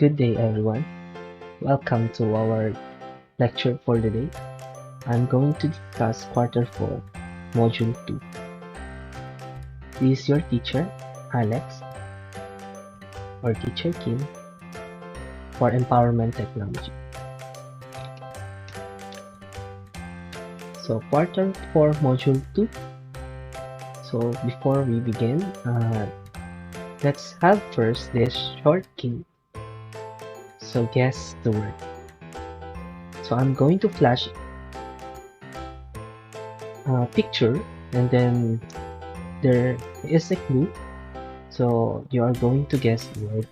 Good day, everyone. Welcome to our lecture for the day. I'm going to discuss Quarter 4, Module 2. This is your teacher, Alex, or Teacher Kim, for Empowerment Technology. So, Quarter 4, Module 2. So, before we begin, let's have first this short key. So, guess the word. So, I'm going to flash a picture, and then there is a clue. So, you are going to guess the word,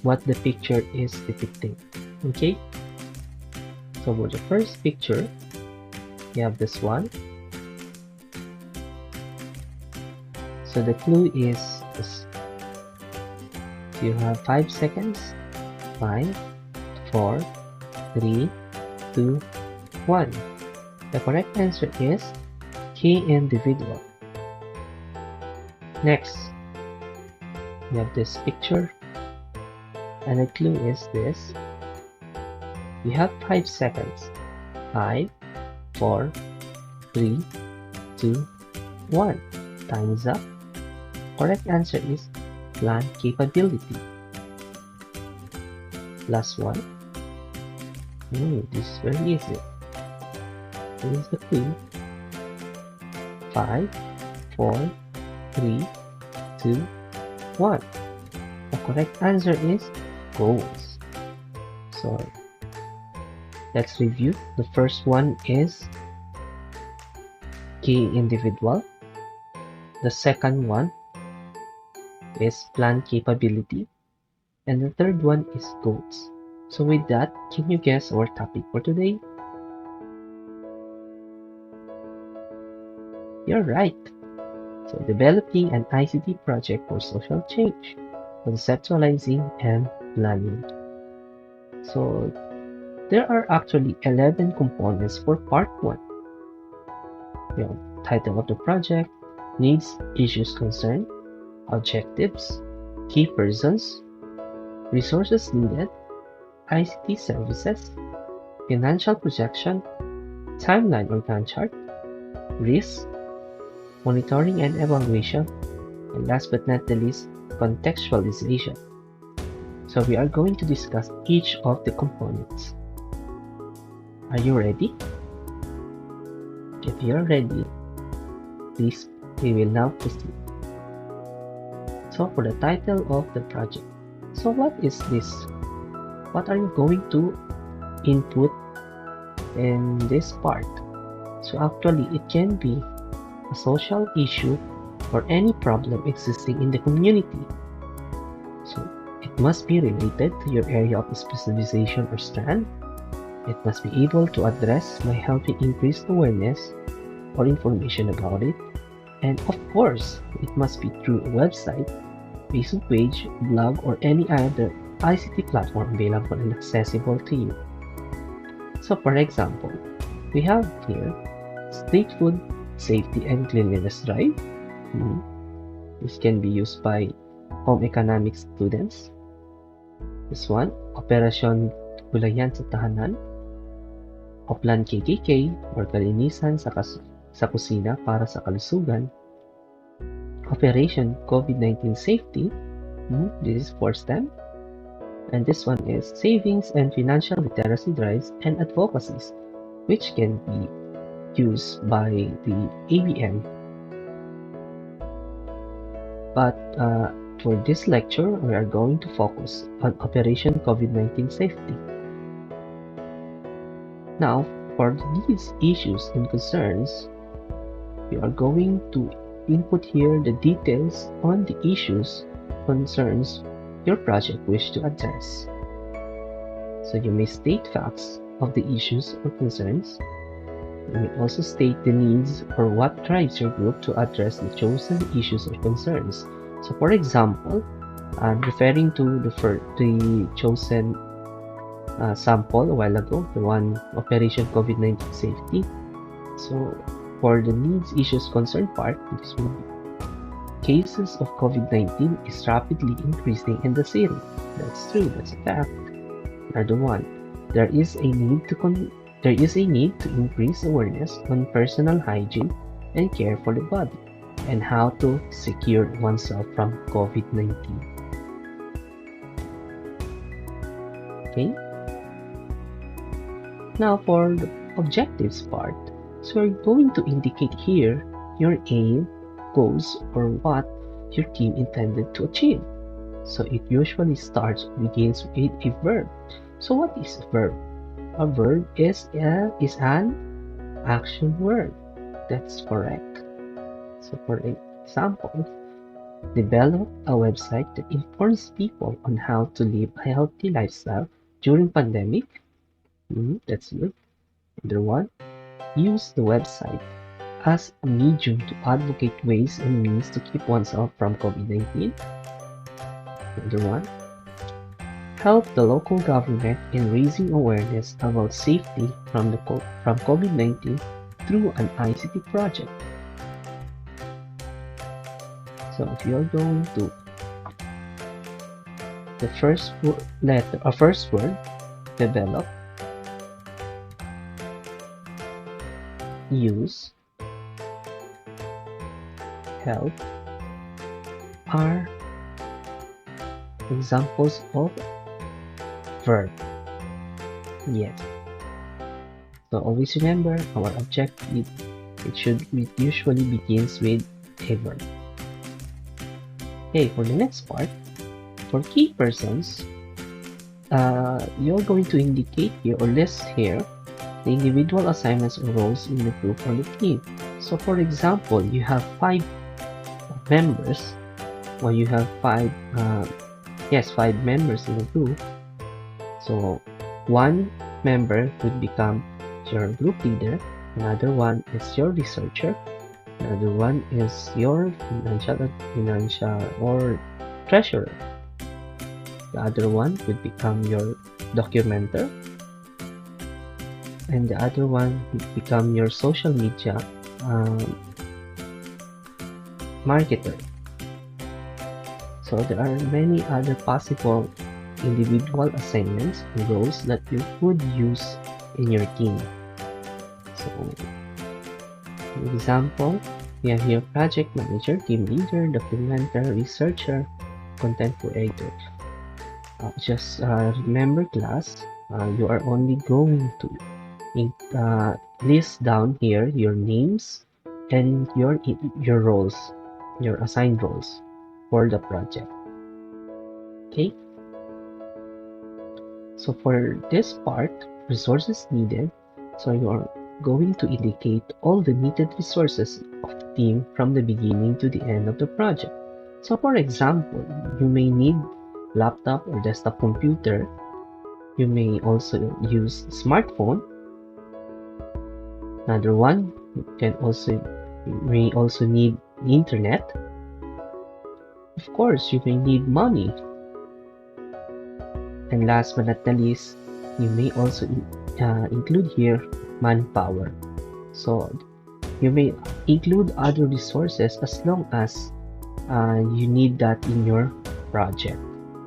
what the picture is depicting. Okay? So, for the first picture, you have this one. So the clue is this. So you have 5 seconds. 5, 4, 3, 2, 1. The correct answer is key individual. Next, you have this picture, and the clue is this. You have 5 seconds. 5, 4, 3, 2, 1. Time is up. Correct answer is plan capability. Last one. This is very easy. This is the clue. 5, 4, 3, 2, 1. The correct answer is goals. So let's review. The first one is key individual. The second one is plan capability, and the third one is goals. So with that, can you guess our topic for today? You're right. So developing an ICT project for social change, conceptualizing and planning. So there are actually 11 components for part 1. Title of the project, needs, issues, concern, objectives, key persons, resources needed, ICT services, financial projection, timeline or Gantt chart, risks, monitoring and evaluation, and last but not the least, contextualization. So we are going to discuss each of the components. Are you ready? If you're ready, please, we will now proceed. So for the title of the project, so what is this? What are you going to input in this part? So actually it can be a social issue or any problem existing in the community. So it must be related to your area of specialization or strand. It must be able to address by helping increase awareness or information about it. And of course, it must be through a website, Facebook page, blog, or any other ICT platform available and accessible to you. So for example, we have here State Food Safety and Cleanliness Drive. This can be used by home economics students. This one, Operasyon Gulayan sa Tahanan, o Plan KKK, or Kalinisan sa kusina para sa kalusugan. Operation COVID-19 Safety, this is for STEM. And this one is Savings and Financial Literacy Drives and Advocacies, which can be used by the ABM. But for this lecture, we are going to focus on Operation COVID-19 Safety. Now, for these issues and concerns, we are going to input here the details on the issues, concerns your project wish to address. So you may state facts of the issues or concerns. You may also state the needs or what drives your group to address the chosen issues or concerns. So for example, I'm referring to the chosen sample a while ago, the one Operation COVID-19 Safety. So for the needs, issues, concern part, this will be cases of COVID-19 is rapidly increasing in the city. That's true, that's a fact. Another one, there is a need to increase awareness on personal hygiene and care for the body and how to secure oneself from COVID-19. Okay? Now for the objectives part. So we're going to indicate here your aim, goals, or what your team intended to achieve. So it usually begins with a verb. So what is a verb? A verb is an action word. That's correct. So for example, develop a website that informs people on how to live a healthy lifestyle during pandemic. That's good. Another one, use the website as a medium to advocate ways and means to keep oneself from COVID-19. Another one, help the local government in raising awareness about safety from COVID-19 through an ICT project. So if you're going to the first word, develop, use, help are examples of verb. Yes. So always remember our objective. It usually begins with a verb. Okay, for the next part, for key persons, you're going to indicate here or list here the individual assignments or roles in the group or the team. So for example, you have 5 members, or you have 5 members in the group. So one member would become your group leader, another one is your researcher, another one is your financial or treasurer, the other one would become your documenter, and the other one would become your social media marketer. So there are many other possible individual assignments and roles that you could use in your team. So, for example, we have here project manager, team leader, documenter, researcher, content creator. Just remember, class, you are only going to list down here your names and your roles, your assigned roles for the project. Okay. So for this part, resources needed, so you are going to indicate all the needed resources of the team from the beginning to the end of the project. So for example, you may need laptop or desktop computer. You may also use smartphone. Another one, you may also need internet. Of course, you may need money. And last but not the least, you may also include here manpower. So you may include other resources as long as you need that in your project.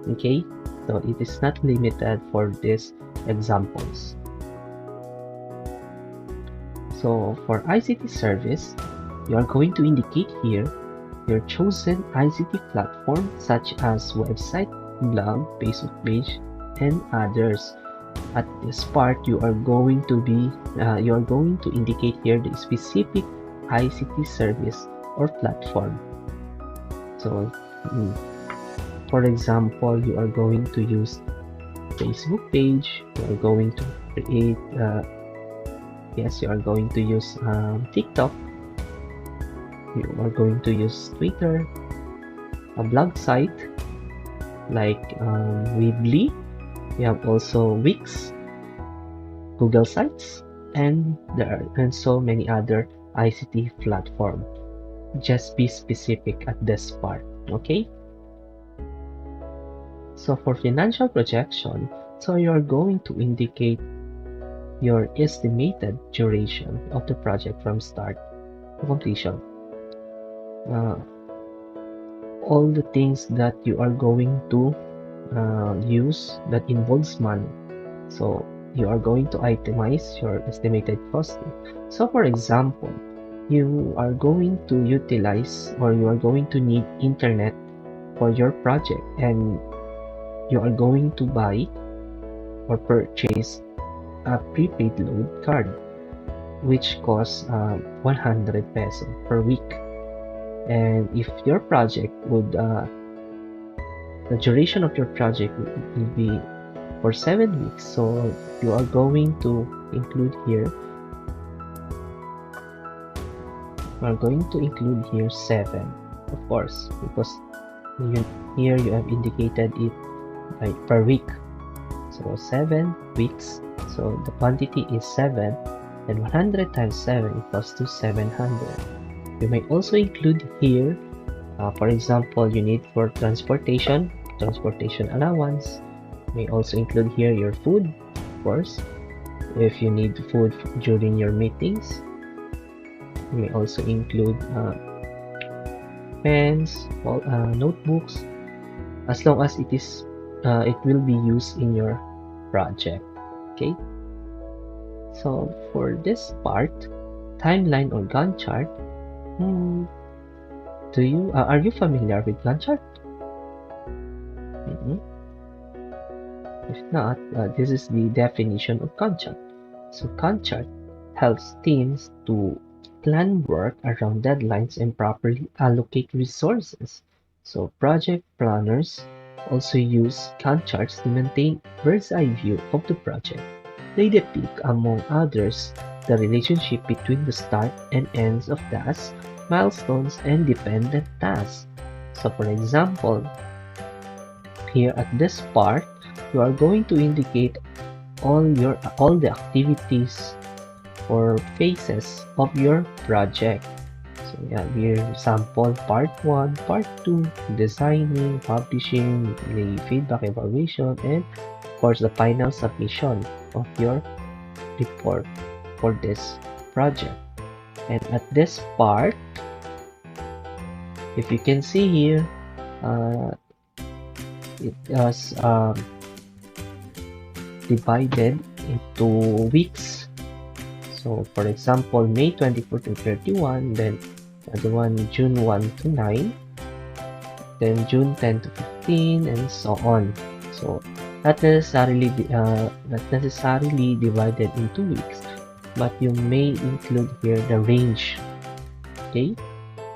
Okay, so it is not limited for these examples. So for ICT service, you are going to indicate here your chosen ICT platform such as website, blog, Facebook page, and others. At this part, you are going to indicate here the specific ICT service or platform. So, for example, you are going to use Facebook page. You are going to create. You are going to use TikTok. You are going to use Twitter, a blog site like Weebly. We have also Wix, Google Sites, and so many other ICT platforms. Just be specific at this part, okay? So for financial projection, so you are going to indicate your estimated duration of the project from start to completion. all the things that you are going to use that involves money. So you are going to itemize your estimated costing. So for example, you are going to utilize or you are going to need internet for your project, and you are going to buy or purchase a prepaid load card which costs 100 peso per week. And if your project would the duration of your project will be for 7 weeks, so you are going to include here 7, of course, because here you have indicated it by per week. So 7 weeks, so the quantity is 7, and 100 times 7 equals to 700. You may also include here, for example, you need for transportation allowance. You may also include here your food, of course, if you need food during your meetings. You may also include pens, notebooks, as long as it will be used in your project. Okay, so for this part, timeline or Gantt chart, are you familiar with Gantt chart? If not, this is the definition of Gantt chart. So Gantt chart helps teams to plan work around deadlines and properly allocate resources. So project planners also use Gantt charts to maintain bird's eye view of the project. They depict, among others, the relationship between the start and ends of tasks, milestones, and dependent tasks. So for example, here at this part, you are going to indicate all the activities or phases of your project. So yeah, we sample part 1, part 2, designing, publishing, the feedback evaluation, and of course the final submission of your report for this project. And at this part, if you can see here, it was divided into weeks. So for example, May 24 to 31, then the one June 1 to 9, then June 10 to 15, and so on. So not necessarily divided into weeks, but you may include here the range. Okay,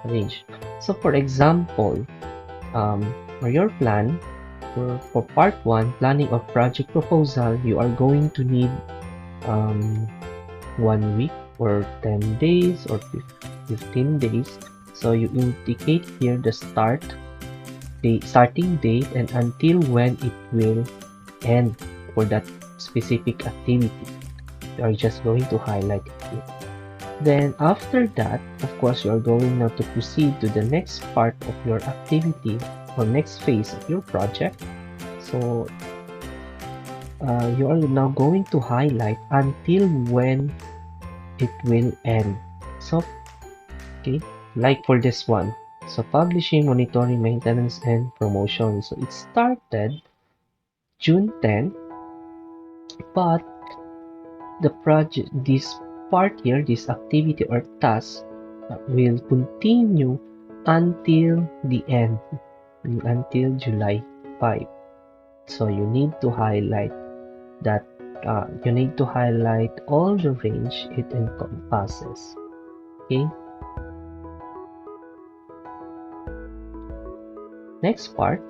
range. So for example, for your plan, for part 1, planning of project proposal, you are going to need 1 week or 10 days or 15 days. So you indicate here the starting date and until when it will end for that specific activity. You are just going to highlight it here. Then after that, of course, you are going now to proceed to the next part of your activity or next phase of your project. So you are now going to highlight until when it will end. So okay, like for this one, so publishing, monitoring, maintenance, and promotion. So it started June 10, but the project, this part here, this activity or task will continue until the end, until July 5. So you need to highlight that you need to highlight all the range it encompasses. Okay. Next part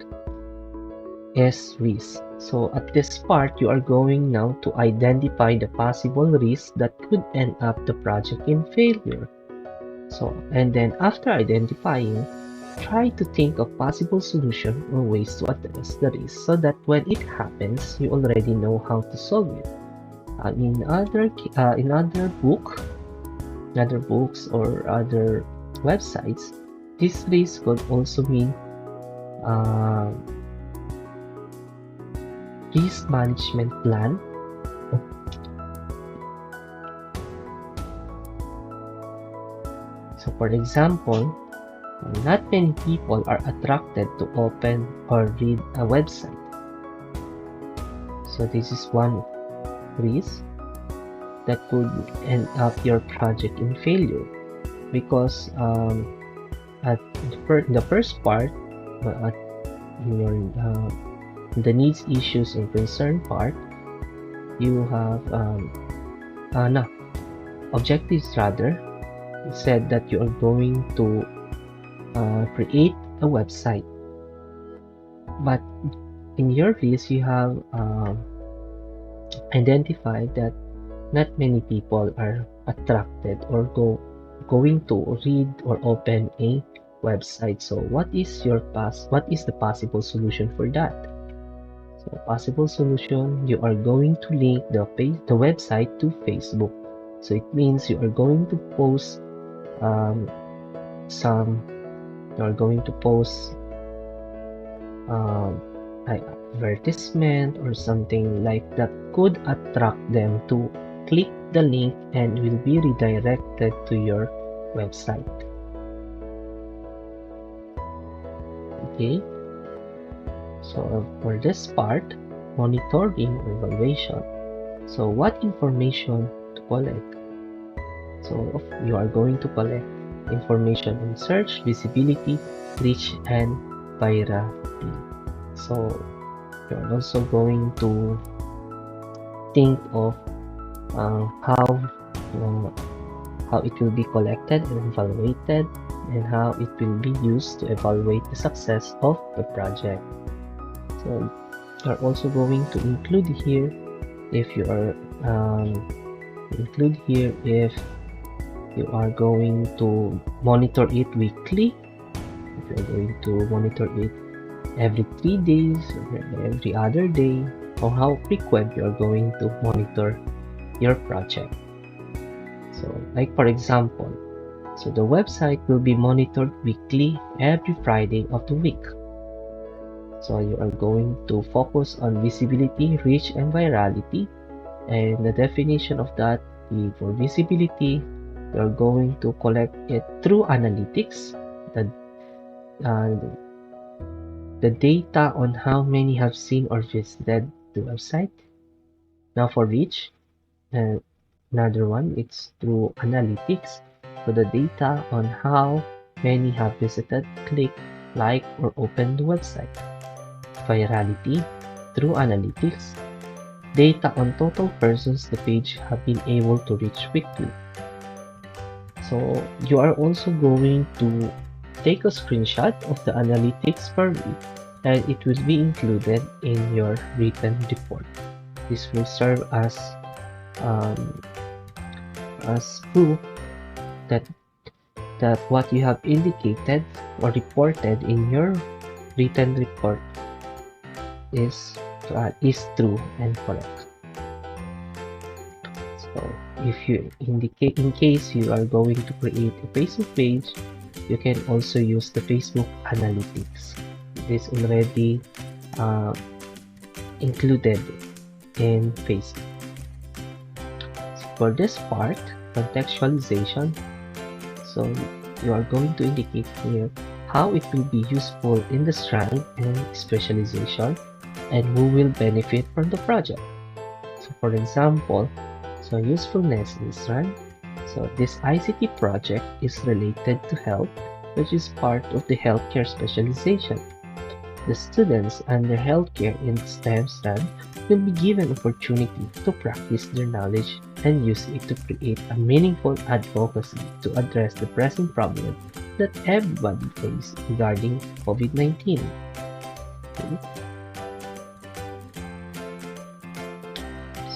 is risk. So at this part, you are going now to identify the possible risks that could end up the project in failure. So, and then after identifying, try to think of possible solutions or ways to address the risk so that when it happens, you already know how to solve it. In other books or other websites, this risk could also mean risk management plan, so for example, Not many people are attracted to open or read a website. So this is one risk that could end up your project in failure, because at the first part, at your the needs, issues, and concern part, you have no, objectives rather. It said that you are going to create a website, but in your list you have identified that not many people are attracted or going to read or open a website. So what is the possible solution for that? So possible solution, you are going to link the website to Facebook. So it means you are going to post um, some you are going to post um, like advertisement or something like that could attract them to click the link and will be redirected to your website. Okay, so for this part, monitoring or evaluation. So what information to collect? So you are going to collect information on search, visibility, reach, and virality. So you're also going to think of uh, how it will be collected and evaluated, and how it will be used to evaluate the success of the project. So you're also going to include here if you are if you are going to monitor it weekly, if you're going to monitor it every 3 days or every other day, or how frequent you are going to monitor your project. So like for example, so the website will be monitored weekly every Friday of the week. So you are going to focus on visibility, reach, and virality. And the definition of that, for visibility, you are going to collect it through analytics, uh, the data on how many have seen or visited the website. Now for reach, uh, another one, it's through analytics. So the data on how many have visited, clicked, liked, or opened the website. Virality, through analytics, data on total persons the page have been able to reach quickly. So you are also going to take a screenshot of the analytics per week, and it will be included in your written report. This will serve um, as proof that what you have indicated or reported in your written report is true and correct. So if you indicate, in case you are going to create a Facebook page, you can also use the Facebook analytics. It is already uh, included in Facebook. So for this part, contextualization, so you are going to indicate here how it will be useful in the strand and specialization, and who will benefit from the project. So for example, so usefulness is right. So this ICT project is related to health, which is part of the healthcare specialization. The students under healthcare in STEM strand will be given opportunity to practice their knowledge and use it to create a meaningful advocacy to address the pressing problem that everybody faces regarding COVID-19. Okay.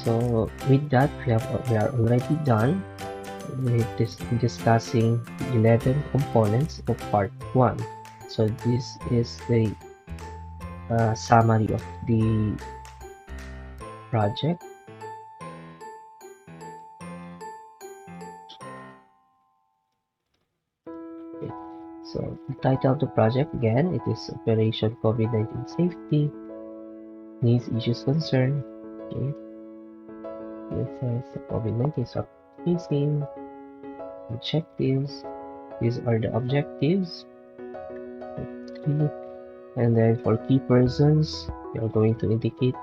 So with that, we are already done with discussing the 11 components of part 1. So this is the summary of the project. Okay. So the title of the project, again, it is Operation COVID-19 Safety, Needs, Issues, Concern. Okay. It says the COVID-19 is facing objectives. These are the objectives. Okay. And then for key persons, you're going to indicate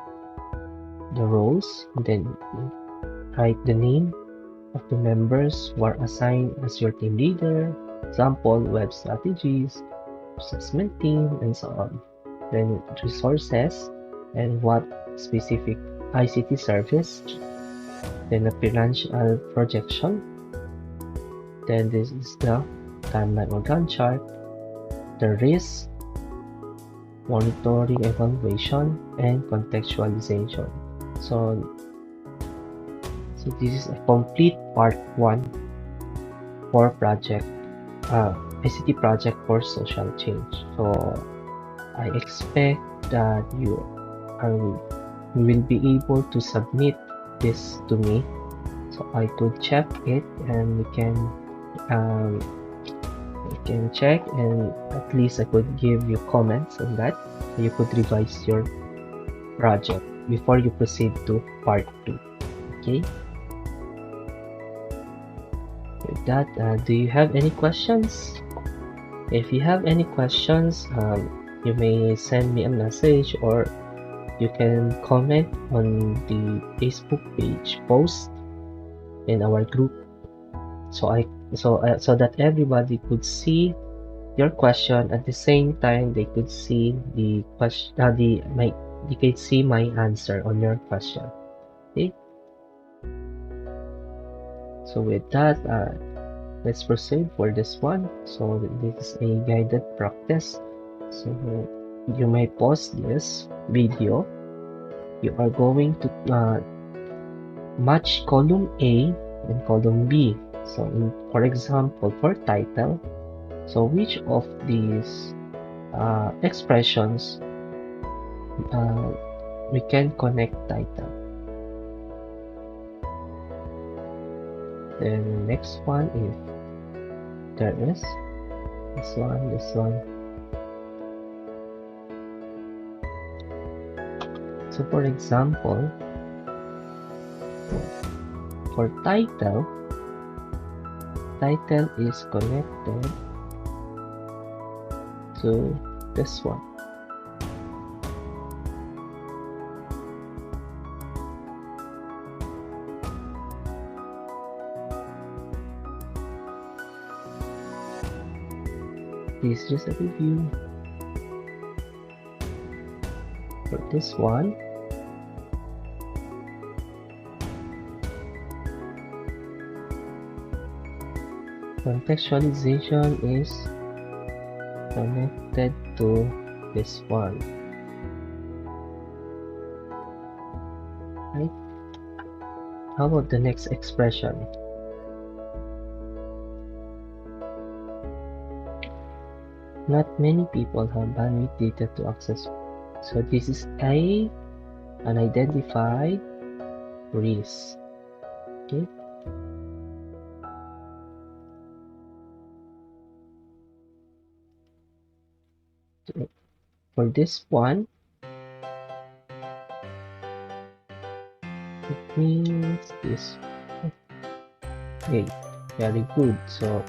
the roles, then write the name of the members who are assigned as your team leader, example, web strategies, assessment team, and so on. Then resources and what specific ICT service, then a financial projection, then this is the timeline or Gantt chart, the risk, monitoring, evaluation, and contextualization. So, so this is a complete part 1 for project ICT project for social change. So I expect that you will be able to submit this to me, so I could check it, and we can check, and at least I could give you comments on that. So you could revise your project before you proceed to part 2. Okay. With that, do you have any questions? If you have any questions, you may send me a message, or you can comment on the Facebook page post in our group, so that everybody could see your question at the same time. They could see the question, they could see my answer on your question. Okay. So with that, let's proceed for this one. So this is a guided practice. So you may pause this video. You are going to match column A and column B. So for example, for title, so which of these expressions we can connect title? Then the next one, if there is this one. So for example, for title is connected to this one. This is just a review. For this one, contextualization is connected to this one, right? How about the next expression? Not many people have bandwidth data to access. So this is an unidentified risk. Okay. So for this one, it means this. Okay, very good. So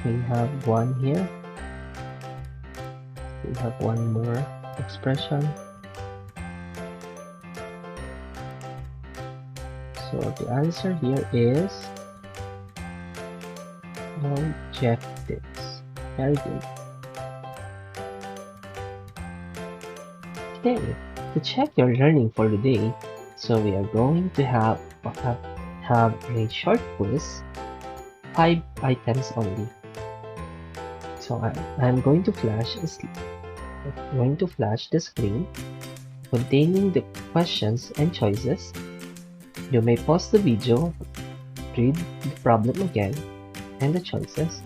we have one here. We have one more expression. So the answer here is objectives. Very good. Okay, to check your learning for the day, so we are going to have a short quiz, 5 items only. So I'm going to flash the screen containing the questions and choices. You may pause the video, read the problem again and the choices,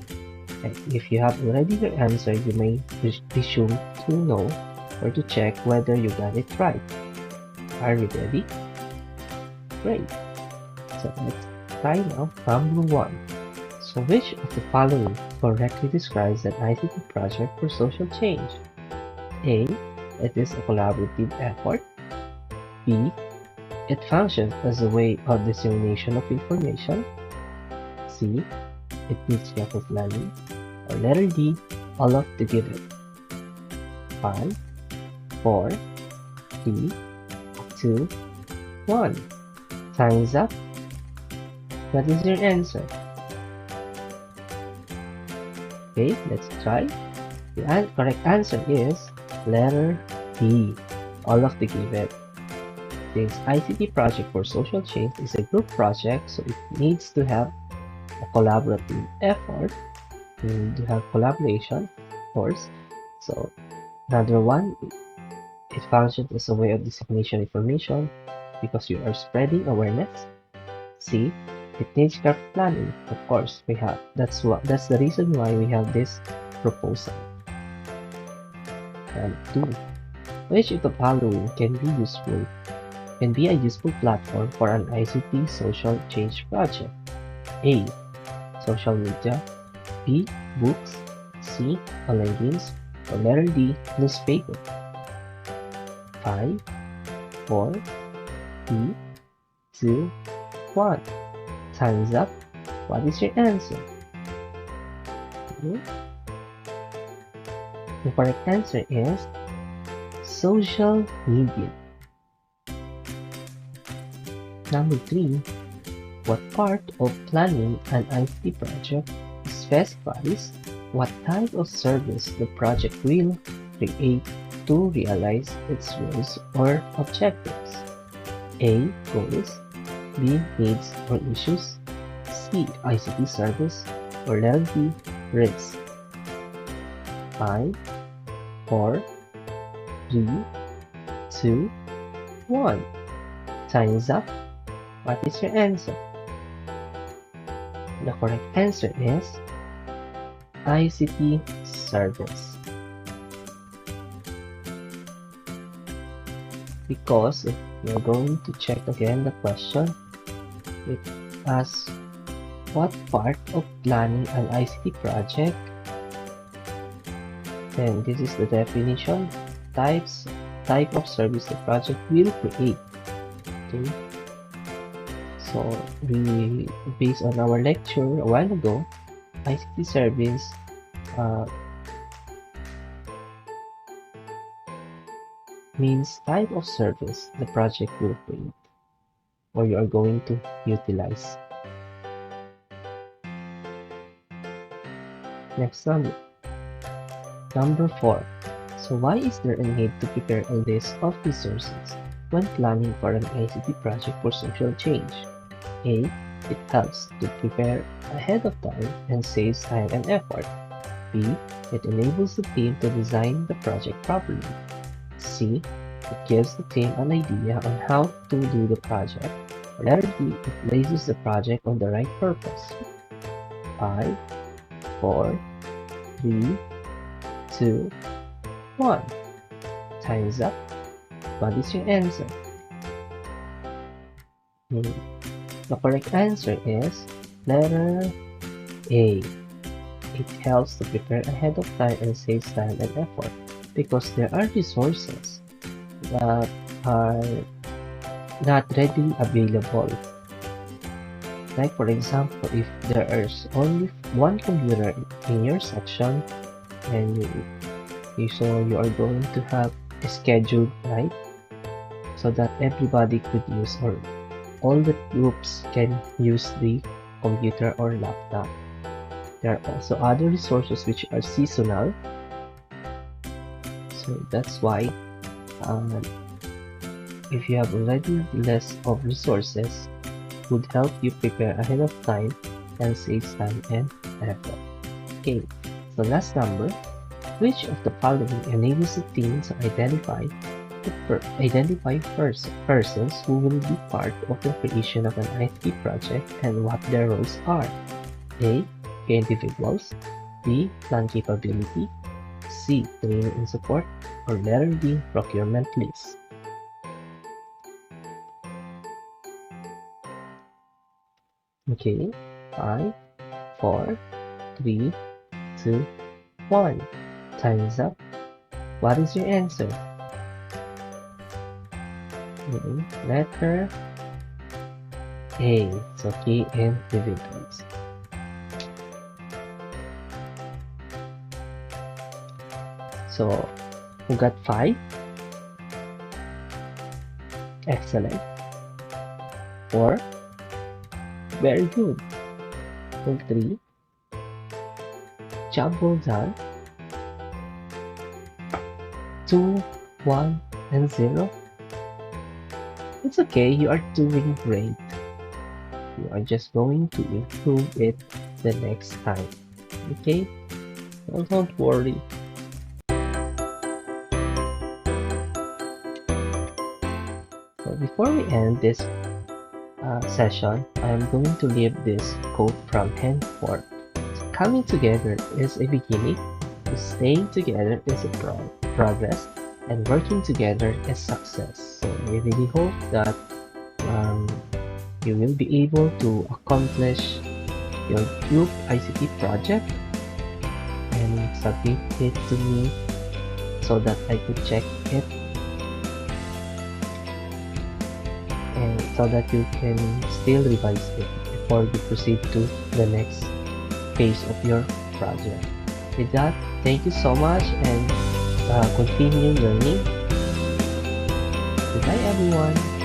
and if you have already your answer, you may resume to know or to check whether you got it right. Are you ready? Great. So let's try now. Problem 1. So which of the following correctly describes an ICT project for social change? A. It is a collaborative effort. B. It functions as a way of dissemination of information. C. It needs careful planning. Or letter D. All of together. 5, 4, 3, 2, 1. Time's up. What is your answer? Okay, let's try. The correct answer is letter B, all of the given. Since ICT project for social change is a group project, so it needs to have a collaborative effort, to have collaboration, of course. So another one, it functions as a way of dissemination information because you are spreading awareness. C, it needs careful planning. Of course, that's the reason why we have this proposal. And 2, which of the following can be a useful platform for an ICT social change project? A, social media. B, books. C, online games. Or letter D, newspaper. 5, 4, 3, 2, 1. Time's up. What is your answer? Okay. The correct answer is social media. Number 3. What part of planning an ICT project specifies what type of service the project will create to realize its goals or objectives? A, goals. B, needs or issues. C, ICT service. Or letter D, risk. 5, 4, 3, 2, 1. Time is up. What is your answer? The correct answer is ICT service. Because if you're going to check again the question, it asks what part of planning an ICT project, then this is the definition, type of service the project will create. Okay, so based on our lecture a while ago, ICT service means type of service the project will create or you are going to utilize. Next number. Number 4. So why is there a need to prepare a list of resources when planning for an ICT project for social change? A, it helps to prepare ahead of time and saves time and effort. B, it enables the team to design the project properly. C, it gives the team an idea on how to do the project. Or letter D, it places the project on the right purpose. 5, 4, 3, 2, 1. Time's up. What is your answer? The correct answer is letter A. It helps to prepare ahead of time and saves time and effort because there are resources that are not readily available. Like for example, if there is only one computer in your section and so you are going to have a schedule, right? So that everybody could use, or all the groups can use the computer or laptop. There are also other resources which are seasonal. So that's why if you have already list of resources, it would help you prepare ahead of time and saves time and effort. Okay, so last number. Which of the following enables the team to identify persons who will be part of the creation of an ICT project and what their roles are? A, individuals. B, plan capability. C, training and support. Or letter D, procurement list. Okay, 5, 4, 3, 2, 1. Time is up. What is your answer? Letter A. So key individuals. So You got 5? Excellent. 4? Very good. And 3? Job well done. 2, 1, and 0? It's okay, you are doing great. You are just going to improve it the next time. Okay? So don't worry. So before we end this session, I am going to leave this quote from Henry Ford. Coming together is a beginning, staying together is a progress, and working together is success. So we really hope that you will be able to accomplish your group ICT project and submit it to me so that I could check it and so that you can still revise it before you proceed to the next phase of your project. With that, thank you so much and continue learning. Goodbye everyone.